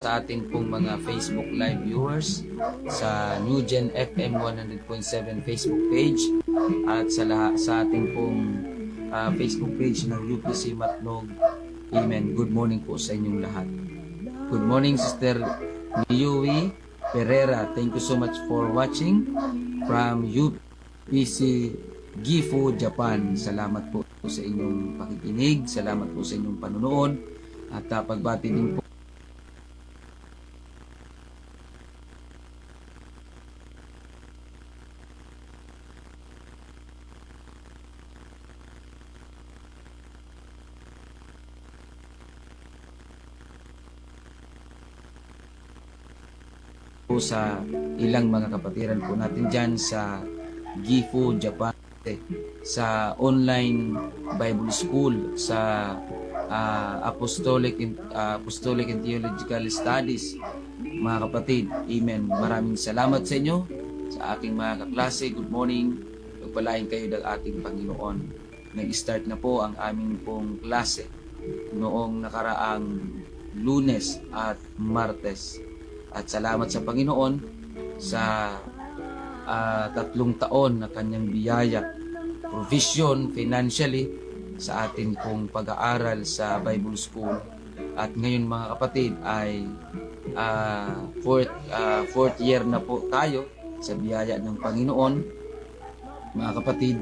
sa ating pong mga Facebook Live viewers sa New Gen FM 100.7 Facebook page at sa ating pong Facebook page ng UPC Matnog. Amen. Good morning po sa inyong lahat. Good morning, Sister Miyui Pereira. Thank you so much for watching from UPC Gifu, Japan. Salamat po sa inyong pakikinig. Salamat po sa inyong panunood. At pagbati din po sa ilang mga kapatiran po natin dyan sa Gifu, Japan, sa online Bible School, sa Apostolic and Theological Studies, mga kapatid. Amen. Maraming salamat sa inyo, sa aking mga kaklase. Good morning. Pagpalain kayo ng ating Panginoon. Nag-start na po ang aming pong klase noong nakaraang Lunes at Martes. At salamat sa Panginoon sa 3 taon na kanyang biyaya, provision financially sa ating pong pag-aaral sa Bible School. At ngayon mga kapatid ay fourth year na po tayo sa biyaya ng Panginoon. Mga kapatid,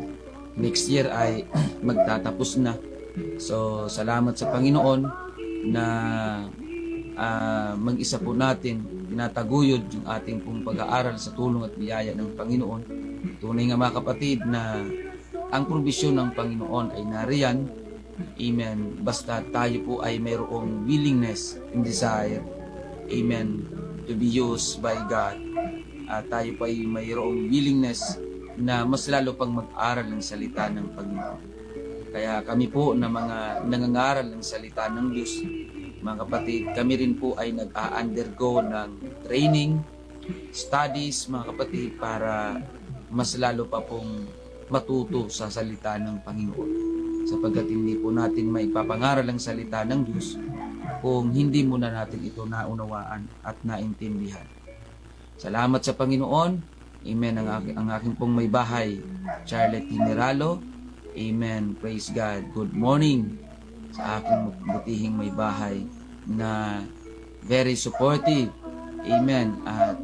next year ay magtatapos na. So salamat sa Panginoon na mag-isa po natin tinataguyod yung ating pong pag-aaral sa tulong at biyaya ng Panginoon. Tunay nga mga kapatid na ang provisyon ng Panginoon ay nariyan. Amen. Basta tayo po ay mayroong willingness and desire. Amen. To be used by God. At tayo po ay mayroong willingness na mas lalo pang mag-aral ng salita ng Panginoon. Kaya kami po na mga nangangaral ng salita ng Diyos, mga kapatid, kami rin po ay nag-undergo ng training, studies, mga kapatid, para mas lalo pa pong matuto sa salita ng Panginoon. Sapagkat hindi po natin maipapangaral ang salita ng Diyos kung hindi muna natin ito naunawaan at naintindihan. Salamat sa Panginoon. Amen. Ang aking pong may bahay, Charlotte Generalo. Amen. Praise God. Good morning sa aking butihing may bahay na very supportive. Amen. At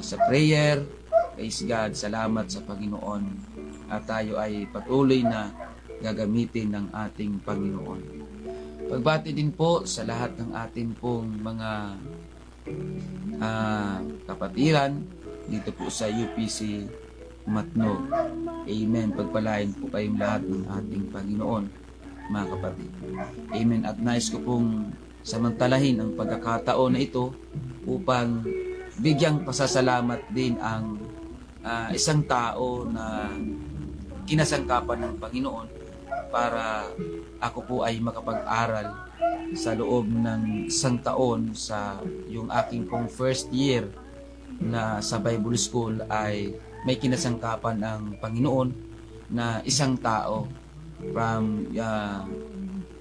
sa prayer, praise God, salamat sa Panginoon. At tayo ay patuloy na gagamitin ng ating Panginoon. Pagbati din po sa lahat ng ating pong mga kapatiran dito po sa UPC Matnog. Amen. Pagpalain po kayong lahat ng ating Panginoon, mga kapatid. Amen. At nais ko pong samantalahin ang pagkakataon na ito upang bigyang pasasalamat din ang isang tao na kinasangkapan ng Panginoon para ako po ay makapag-aral sa loob ng 1 taon sa yung aking pong first year na sa Bible School ay may kinasangkapan ng Panginoon na isang tao from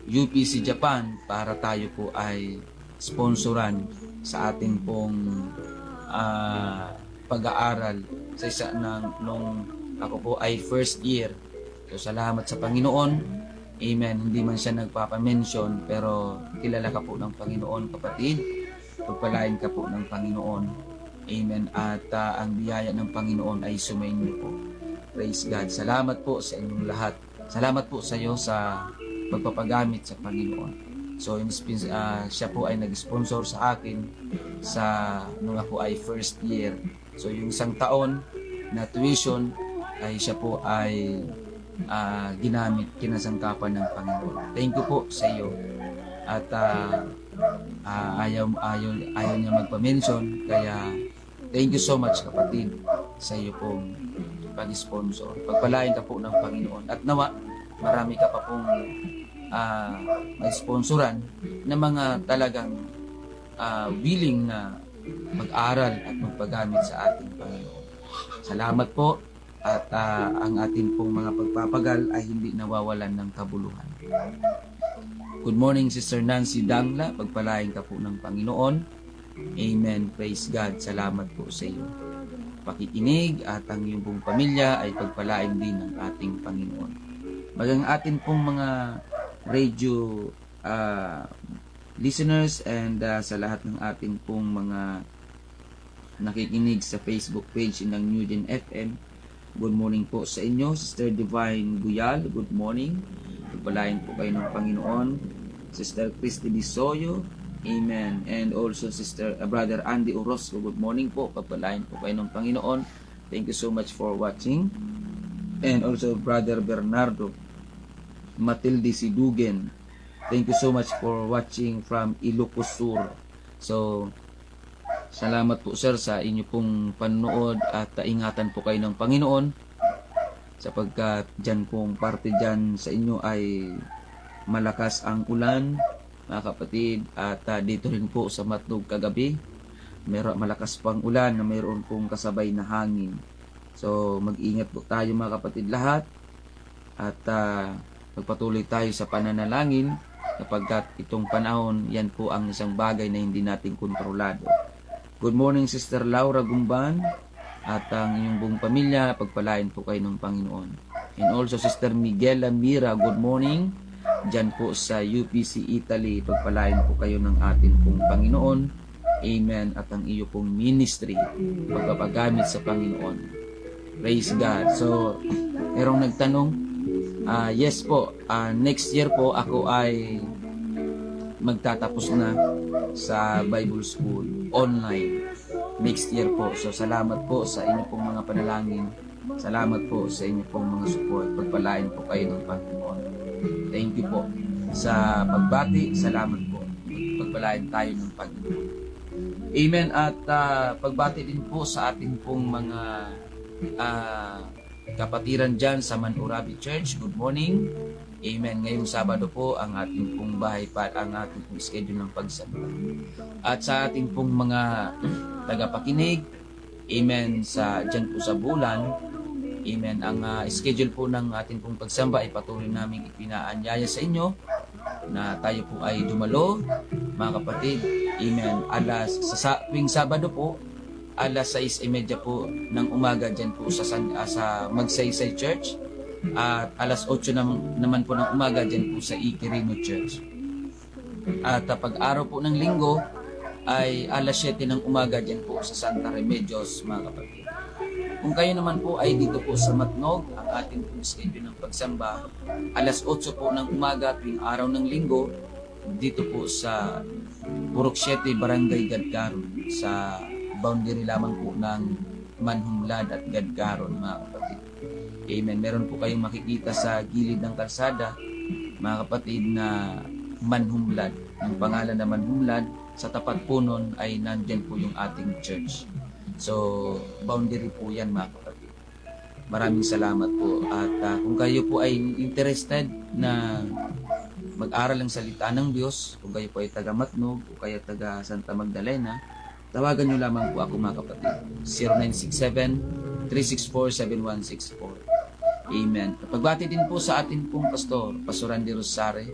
UPC Japan para tayo po ay sponsoran sa ating pong pag-aaral sa isa nung ako po ay first year. So salamat sa Panginoon. Amen. Hindi man siya nagpapamention pero kilala ka po ng Panginoon, kapatid. Pagpalain ka po ng Panginoon. Amen. At ang biyaya ng Panginoon ay sumainyo po. Praise God. Salamat po sa inyong lahat. Salamat po sa iyo sa pagpapagamit sa Panginoon. So siya po ay nag-sponsor sa akin nung ako ay first year. So yung 1 taon na tuition ay siya po ay ginamit, kinasangkapan ng Panginoon. Thank you po sa iyo. At ayaw niya magpa-mention, kaya thank you so much, kapatid, sa iyo pong pag-sponsor. Pagpalain ka po ng Panginoon. At nawa, marami ka pa pong may sponsoran na mga talagang willing na mag-aral at magpagamit sa ating Panginoon. Salamat po. At ang ating pong mga pagpapagal ay hindi nawawalan ng kabuluhan. Good morning, Sister Nancy Dangla. Pagpalain ka po ng Panginoon. Amen. Praise God. Salamat po sa iyo. Pakikinig at ang iyong pong pamilya ay pagpalain din ng ating Panginoon. Magang atin pong mga radio listeners and sa lahat ng ating pong mga nakikinig sa Facebook page ng New Gen FM. Good morning po sa inyo, Sister Divine Guyal. Good morning. Pagpalain po kayo ng Panginoon. Sister Christy Bisoyo. Amen. And also Brother Andy Orozco. Good morning po. Pagpalain po kayo ng Panginoon. Thank you so much for watching. And also Brother Bernardo Matilde Sidugen. Thank you so much for watching from Ilocos Sur. So, salamat po sir sa inyo pong panonood at ingatan po kayo ng Panginoon sapagkat dyan pong parte dyan sa inyo ay malakas ang ulan mga kapatid at dito rin po sa Matnog kagabi malakas pang ulan na mayroon pong kasabay na hangin. So mag-ingat po tayo mga kapatid lahat at magpatuloy tayo sa pananalangin sapagkat itong panahon yan po ang isang bagay na hindi natin kontrolado. Good morning, Sister Laura Gumban at ang inyong buong pamilya, pagpalain po kayo ng Panginoon. And also, Sister Miguela Mira, good morning. Diyan po sa UPC Italy, pagpalain po kayo ng atin pong Panginoon. Amen. At ang iyo pong ministry, pagpapagamit sa Panginoon. Praise God. So, merong nagtanong, yes po, next year po ako ay magtatapos na sa Bible School online next year po. So salamat po sa inyo pong mga panalangin. Salamat po sa inyo pong mga support. Pagpalain po kayo ng Panginoon. Thank you po sa pagbati. Salamat po. Pagpalain tayo ng Panginoon. Amen. At pagbati din po sa ating pong mga kapatiran dyan sa Manurabi Church. Good morning. Amen. Ngayong Sabado po ang ating pong ang ating pong schedule ng pagsamba. At sa ating pong mga tagapakinig, amen, dyan po sa bulan, amen, ang schedule po ng ating pong pagsamba ay patuloy namin ipinaanyaya sa inyo na tayo po ay dumalo, mga kapatid, amen, sa tuwing Sabado po, alas 6:30 po ng umaga dyan po sa Magsaysay Church. At alas 8 naman po ng umaga dyan po sa Iquirino Church. At pag-araw po ng linggo ay alas 7 ng umaga dyan po sa Santa Remedios, mga kapatid. Kung kayo naman po ay dito po sa Matnog, ang ating pong schedule ng pagsamba, alas 8 po ng umaga tuwing araw ng linggo, dito po sa Purok 7, Barangay Gadgaron, sa boundary lamang po ng Manhumlad at Gadgaron, mga kapatid. Amen. Meron po kayong makikita sa gilid ng kalsada, mga kapatid, na Manhumlad. Yung pangalan na Manhumlad, sa tapat po nun ay nandyan po yung ating church. So, boundary po yan, mga kapatid. Maraming salamat po. At kung kayo po ay interested na mag-aral ng salita ng Diyos, kung kayo po ay taga Matnog o kaya taga Santa Magdalena, tawagan nyo lamang po ako, mga kapatid. 0967-364-7164. Amen. Pagbati din po sa atin pong pastor, Pastor Andy Rosare,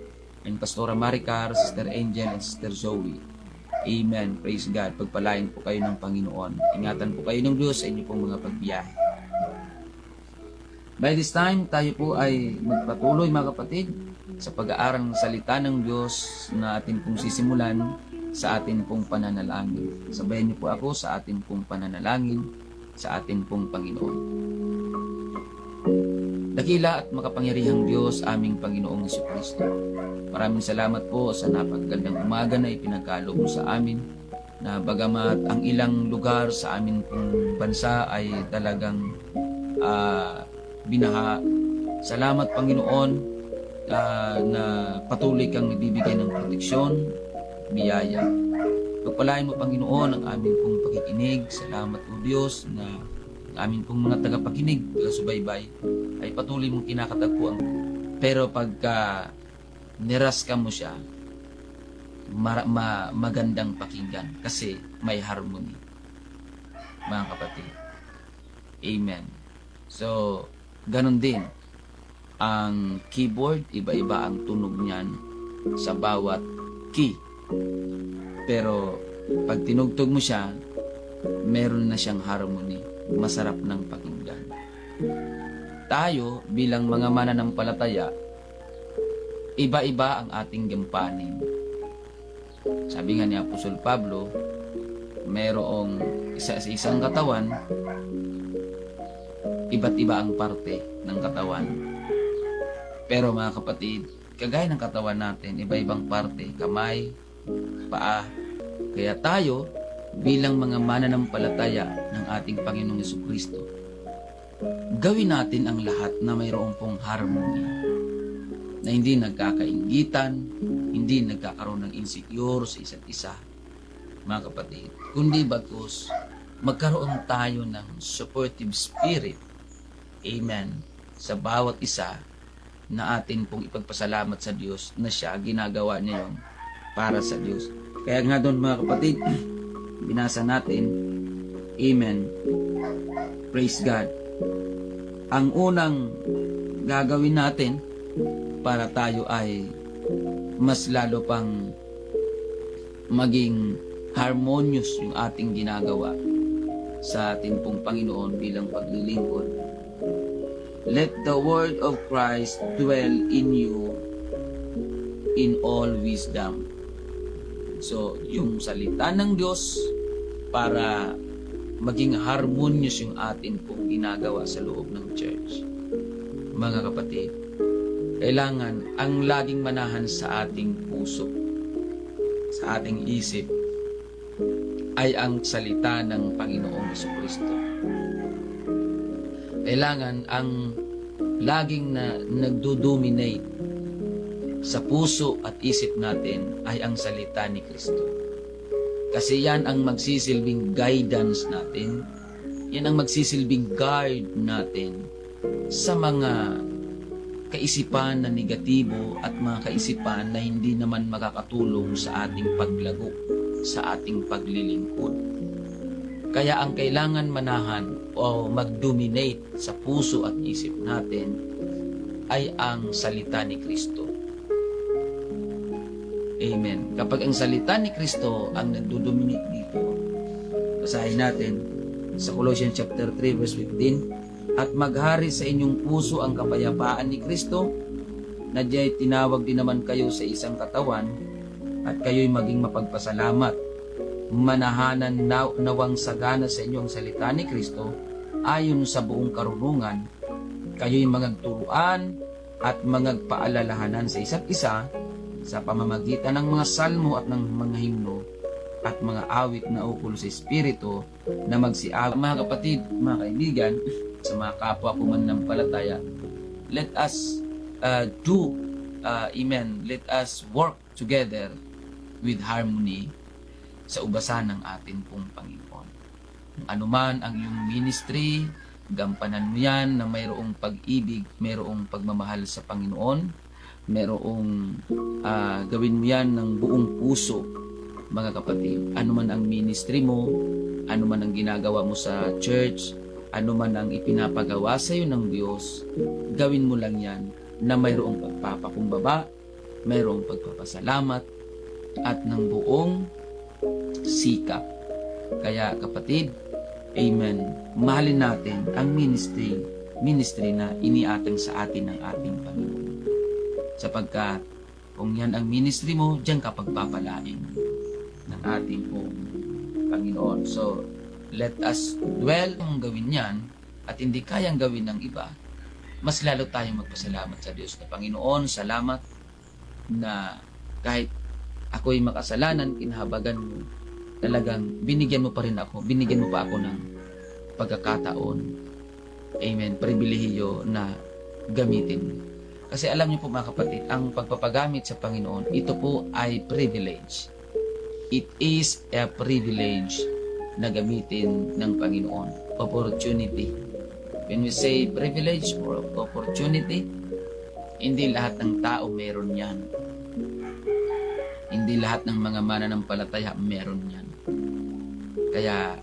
and Pastora Maricar, Sister Angel, and Sister Zoe. Amen. Praise God. Pagpalain po kayo ng Panginoon. Ingatan po kayo ng Diyos sa inyo pong mga pagbiyahe. By this time, tayo po ay magpatuloy, mga kapatid, sa pag-aaral ng salita ng Diyos na atin pong sisimulan sa atin pong pananalangin. Sabayan niyo po ako sa atin pong pananalangin sa atin pong Panginoon. Dakila at makapangyarihang Diyos, aming Panginoong Jesucristo. Maraming salamat po sa napakagandang umaga na ipinagkaloob mo sa amin, na bagamat ang ilang lugar sa amin pong bansa ay talagang binaha. Salamat, Panginoon, na patuloy kang nagbibigay ng proteksyon, biyaya. Pagpalain mo, Panginoon, ang aming pong pakikinig. Salamat po, Diyos, na ang aming pong mga tagapakinig, taga-subaybay, ay patuloy mong kinakatagpuan. Pero pagka niraska mo siya, magandang pakinggan kasi may harmony, mga kapatid. Amen. So, ganun din ang keyboard, iba-iba ang tunog niyan. sa bawat key. Pero pag tinugtog mo siya, meron na siyang harmony. Masarap ng pakinggan. Tayo bilang mga mananampalataya, iba-iba ang ating gampanin. Sabi nga ni Apostol Pablo, mayroong sa isang katawan, iba't iba ang parte ng katawan. Pero mga kapatid, kagaya ng katawan natin, iba-ibang parte, kamay, paa. Kaya tayo, bilang mga mananampalataya ng ating Panginoong Jesucristo, gawin natin ang lahat na mayroong pong harmony, na hindi nagkakainggitan, hindi nagkakaroon ng insecure sa isa't isa, mga kapatid, kundi bagkus magkaroon tayo ng supportive spirit, amen, sa bawat isa na atin pong ipagpasalamat sa Diyos na siya, ginagawa niya yun para sa Diyos. Kaya nga doon mga kapatid, binasa natin, amen, praise God. Ang unang gagawin natin para tayo ay mas lalo pang maging harmonious yung ating ginagawa sa ating pong Panginoon bilang paglilingkod. Let the word of Christ dwell in you in all wisdom. So, yung salita ng Diyos para maging harmonious yung atin pong ginagawa sa loob ng church. Mga kapatid, kailangan ang laging manahan sa ating puso, sa ating isip, ay ang salita ng Panginoong Jesucristo. Kailangan ang laging nagdo-dominate sa puso at isip natin ay ang salita ni Kristo. Kasi yan ang magsisilbing guidance natin. Yan ang magsisilbing guide natin sa mga kaisipan na negatibo at mga kaisipan na hindi naman makakatulong sa ating paglago, sa ating paglilingkod. Kaya ang kailangan manahan o mag-dominate sa puso at isip natin ay ang salita ni Kristo. Amen. Kapag ang salita ni Kristo ang nagdo-dominate dito, basahin natin sa Colossians chapter 3 verse 15, at maghari sa inyong puso ang kapayapaan ni Kristo, na diya'y tinawag din naman kayo sa isang katawan, at kayo'y maging mapagpasalamat. Manahanan nawang sagana sa inyong salita ni Kristo, ayon sa buong karunungan, kayo'y magturuan at magpaalalahanan sa isa't isa, sa pamamagitan ng mga salmo at ng mga himno at mga awit na ukol sa Espiritu na magsiawit. Mga kapatid, mga kaibigan, sa mga kapwa po mananampalataya, let us let us work together with harmony sa ubasan ng ating pong Panginoon. Anuman ang iyong ministry, gampanan mo yan na mayroong pag-ibig, mayroong pagmamahal sa Panginoon, mayroong gawin mo yan ng buong puso, mga kapatid. Ano man ang ministry mo, ano man ang ginagawa mo sa church, ano man ang ipinapagawa sa iyo ng Diyos, gawin mo lang yan na mayroong pagpapakumbaba, mayroong pagpapasalamat, at ng buong sikap. Kaya kapatid, amen, mahalin natin ang ministry na iniatang sa atin ng ating Panginoon. Sapagkat kung yan ang ministry mo, diyan ka pagpapalain ng ating Panginoon. So, let us dwell kung gawin yan at hindi kayang gawin ng iba, mas lalo tayong magpasalamat sa Diyos na Panginoon, salamat na kahit ako'y makasalanan, kinahabagan mo, talagang binigyan mo pa rin ako, binigyan mo pa ako ng pagkakataon. Amen. Pribilehiyo na gamitin. Kasi alam niyo po mga kapatid, ang pagpapagamit sa Panginoon, ito po ay privilege. It is a privilege na gamitin ng Panginoon. Opportunity. When we say privilege or opportunity, hindi lahat ng tao meron yan. Hindi lahat ng mga mananampalataya meron yan. Kaya,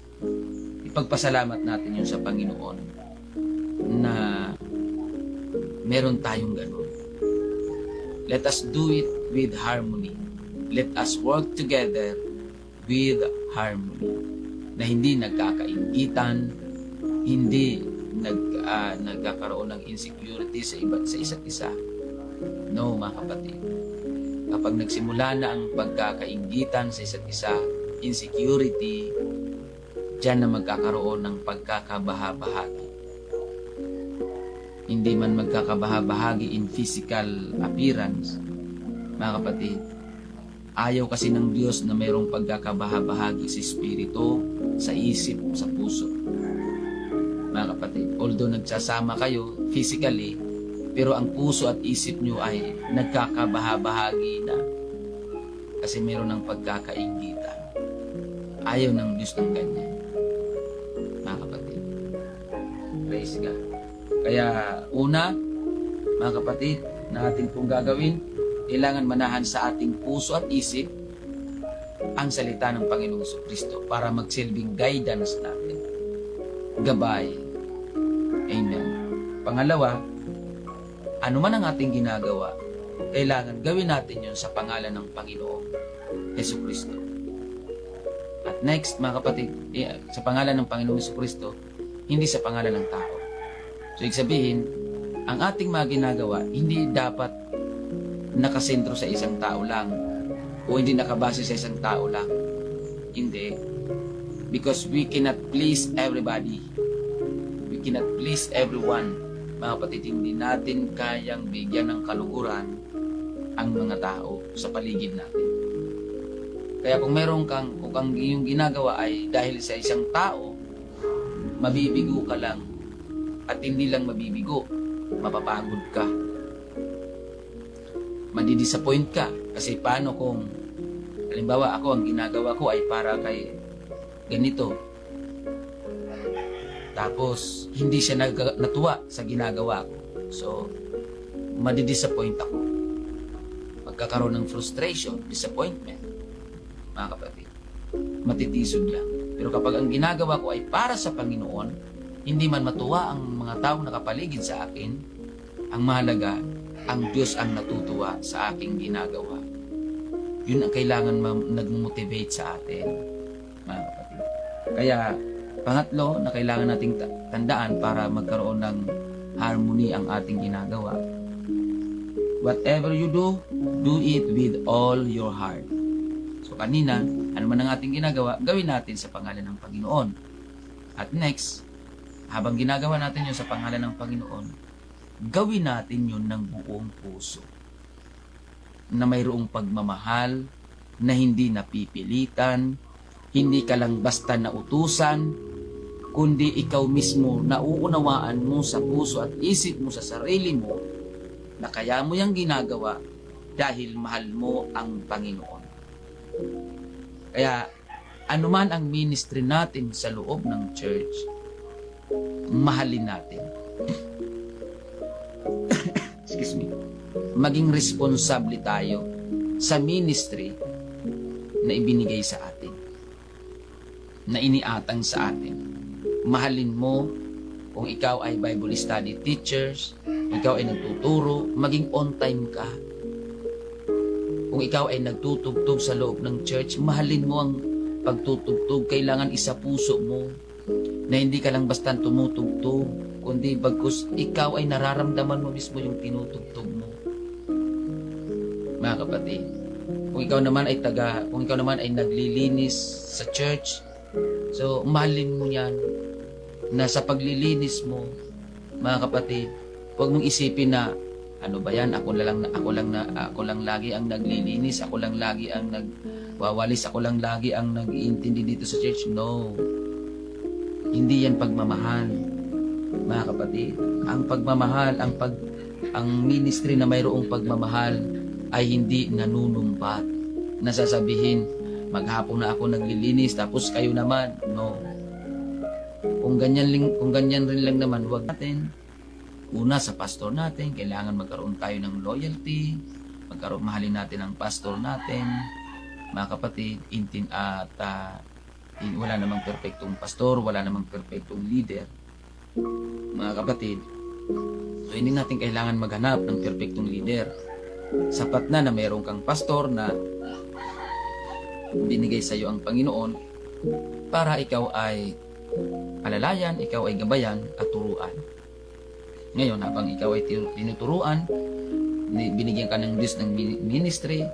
ipagpasalamat natin yun sa Panginoon na meron tayong ganun. Let us do it with harmony. Let us work together with harmony. Na hindi nagkakainggitan, hindi nagkakaroon ng insecurity sa isa't isa. No, mga kapatid. Kapag nagsimula na ang pagkakainggitan sa isa't isa, insecurity, diyan na magkakaroon ng pagkakabahabahagi. Hindi man magkakabahabahagi in physical appearance, mga kapatid. Ayaw kasi ng Diyos na mayroong pagkakabahabahagi sa espiritu, sa isip, sa puso. Mga kapatid, although nagsasama kayo physically, pero ang puso at isip nyo ay nagkakabahabahagi na. Kasi mayroon ng pagkakainggitan. Ayaw ng Diyos ng ganyan. Mga kapatid. Praise God. Kaya una, mga kapatid, na ating pong gagawin, kailangan manahan sa ating puso at isip ang salita ng Panginoong Jesucristo para magsilbing guidance natin. Gabay. Amen. Pangalawa, ano man ang ating ginagawa, kailangan gawin natin yun sa pangalan ng Panginoong Jesucristo. At next, mga kapatid, sa pangalan ng Panginoong Jesucristo, hindi sa pangalan ng tao. So, ibig sabihin, ang ating mga ginagawa, hindi dapat nakasentro sa isang tao lang o hindi nakabase sa isang tao lang. Hindi. Because we cannot please everybody. We cannot please everyone. Mga kapatid, hindi natin kayang bigyan ng kaluguran ang mga tao sa paligid natin. Kaya kung kung yung ginagawa ay dahil sa isang tao, mabibigo ka lang. At hindi lang mabibigo, mapapagod ka. Madidisappoint ka. Kasi paano kung, halimbawa ako, ang ginagawa ko ay para kay ganito. Tapos, hindi siya natuwa sa ginagawa ko. So, madidisappoint ako. Magkakaroon ng frustration, disappointment. Mga kapatid, matitisod lang. Pero kapag ang ginagawa ko ay para sa Panginoon, hindi man matuwa ang mga taong nakapaligid sa akin, ang mahalaga, ang Diyos ang natutuwa sa aking ginagawa. Yun ang kailangan nag-motivate sa atin, mga kapatid. Kaya, pangatlo na kailangan nating tandaan para magkaroon ng harmony ang ating ginagawa. Whatever you do, do it with all your heart. So kanina, ano man ang ating ginagawa, gawin natin sa pangalan ng Panginoon. At next, habang ginagawa natin yun sa pangalan ng Panginoon, gawin natin yun ng buong puso. Na mayroong pagmamahal, na hindi napipilitan, hindi ka lang basta nautusan, kundi ikaw mismo nauunawaan mo sa puso at isip mo sa sarili mo na kaya mo yung ginagawa dahil mahal mo ang Panginoon. Kaya anuman ang ministry natin sa loob ng church, mahalin natin. Excuse me. Maging responsable tayo sa ministry na ibinigay sa atin, na iniatang sa atin. Mahalin mo kung ikaw ay Bible study teachers, ikaw ay nagtuturo, maging on time ka. Kung ikaw ay nagtutugtog sa loob ng church, mahalin mo ang pagtutugtog. Kailangan isa puso mo, na hindi ka lang basta tumutugtog, kundi bagkus ikaw ay nararamdaman mo mismo yung tinutugtog mo. Mga kapatid, kung ikaw naman ay naglilinis sa church, so mahalin mo yan, na sa paglilinis mo, mga kapatid, huwag mong isipin na ano ba yan, ako lang lagi ang naglilinis, ako lang lagi ang nagwawalis, ako lang lagi ang nag-iintindi dito sa church. No. Hindi yan pagmamahal, mga kapatid. Ang pagmamahal, ang ministry na mayroong pagmamahal ay hindi nanunumpat. Nasasabihin, maghapon na ako naglilinis, tapos kayo naman. No. Kung ganyan rin lang naman, huwag natin. Una, sa pastor natin, kailangan magkaroon tayo ng loyalty, mahalin natin ang pastor natin, mga kapatid, wala namang perfectong pastor, wala namang perfectong leader, mga kapatid. So, hindi natin kailangan maghanap ng perfectong leader. Sapat na mayroon kang pastor na binigay sa iyo ang Panginoon para ikaw ay alalayan, ikaw ay gabayan at turuan. Ngayon, habang ikaw ay tinuturuan, binigyan ka ng Diyos ng ministry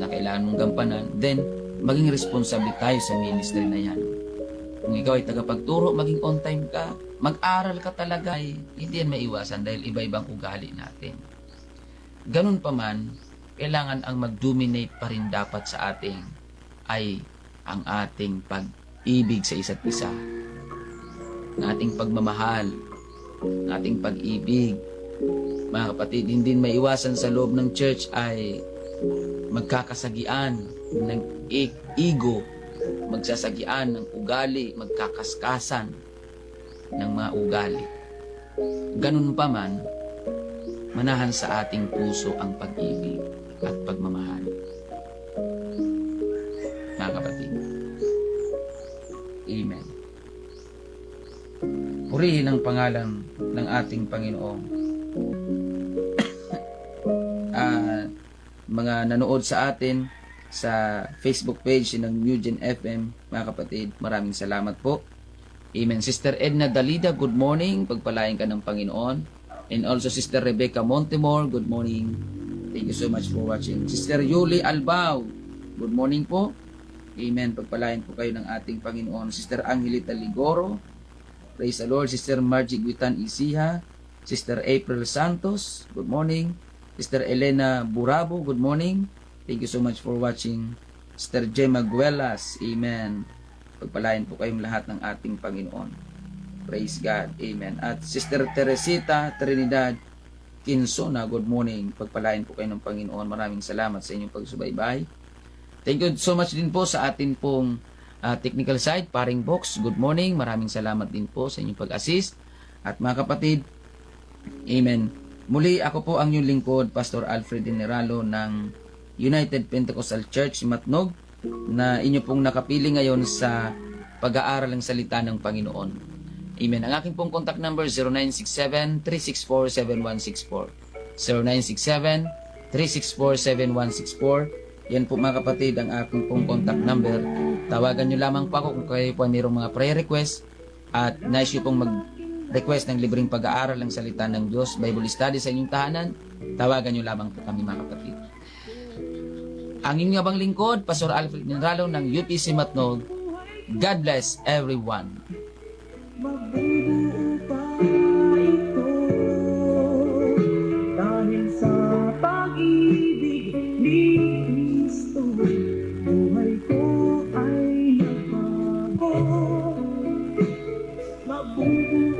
na kailangan mong gampanan, then maging responsable tayo sa ministry na yan. Kung ikaw ay tagapagturo, maging on time ka, mag-aral ka talaga, ay hindi yan maiwasan dahil iba-ibang ugali natin. Ganun pa man, kailangan ang mag-dominate pa rin dapat sa ating ay ang ating pag-ibig sa isa't isa, ang ating pagmamahal, ang ating pag-ibig. Mga kapatid, hindi maiwasan sa loob ng church ay magkakasagian ng ego, magsasagian ng ugali, magkakaskasan ng mga ugali. Ganun pa man, manahan sa ating puso ang pag-ibig at pagmamahal. Mga kapatid, Amen. Purihin ang pangalan ng ating Panginoon. Mga nanood sa atin sa Facebook page ng Newgen FM, mga kapatid, maraming salamat po. Amen. Sister Edna Dalida, good morning. Pagpalain ka ng Panginoon. And also Sister Rebecca Montemor, good morning. Thank you so much for watching. Sister Yuli Albao, good morning po. Amen. Pagpalain po kayo ng ating Panginoon. Sister Angelita Ligoro, praise the Lord. Sister Margie Guitan Isiha, Sister April Santos, good morning. Sister Elena Burabo, good morning. Thank you so much for watching. Sister Gemma Guelas, amen. Pagpalain po kayong lahat ng ating Panginoon. Praise God, amen. At Sister Teresita Trinidad Kinsona, good morning. Pagpalain po kayo ng Panginoon. Maraming salamat sa inyong pagsubaybay. Thank you so much din po sa atin pong technical side, Paring Box, good morning. Maraming salamat din po sa inyong pag-assist. At mga kapatid, amen. Muli, ako po ang inyong lingkod, Pastor Alfred Generalo ng United Pentecostal Church, Matnog, na inyo pong nakapili ngayon sa pag-aaral ng salita ng Panginoon. Amen. Ang aking pong contact number, 0967-364-7164. 0967-364-7164. Yan po mga kapatid ang aking pong contact number. Tawagan nyo lamang po ako kung kayo po mayroong mga prayer request at nais nyo pong mag-request ng libreng pag-aaral ng salita ng Diyos, Bible study sa inyong tahanan. Tawagan nyo lamang po kami mga kapatid. Ang inyong abang lingkod, Pastor Alfred Generalo ng UPC Matnog. God bless everyone. Mabubuo pa ito dahil sa pag-ibig ni Kristo, buhay ko ay nagbago. Mabubuo